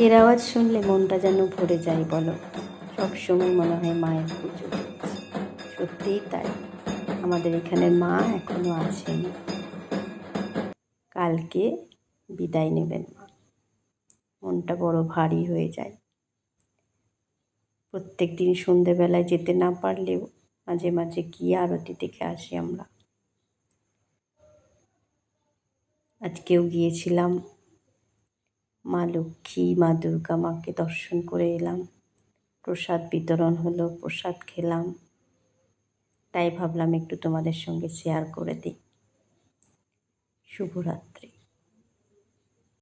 এর আওয়াজ শুনলে মনটা যেন ভরে যায় বলো। সবসময় মনে হয় মায়ের পুজো দিচ্ছি। সত্যিই তাই, আমাদের এখানের মা এখনো আছেন। কালকে বিদায় নেবেন মা। মনটা বড় ভারী হয়ে যায়। প্রত্যেক দিন সন্ধেবেলায় যেতে না পারলেও মাঝে মাঝে গিয়ে আরতি দেখে আসি আমরা। আজকেও গিয়েছিলাম, মা লক্ষ্মী মা দুর্গা মাকে দর্শন করে এলাম। প্রসাদ বিতরণ হলো, প্রসাদ খেলাম। তাই ভাবলাম একটু তোমাদের সঙ্গে শেয়ার করে দিই। শুভরাত্রি।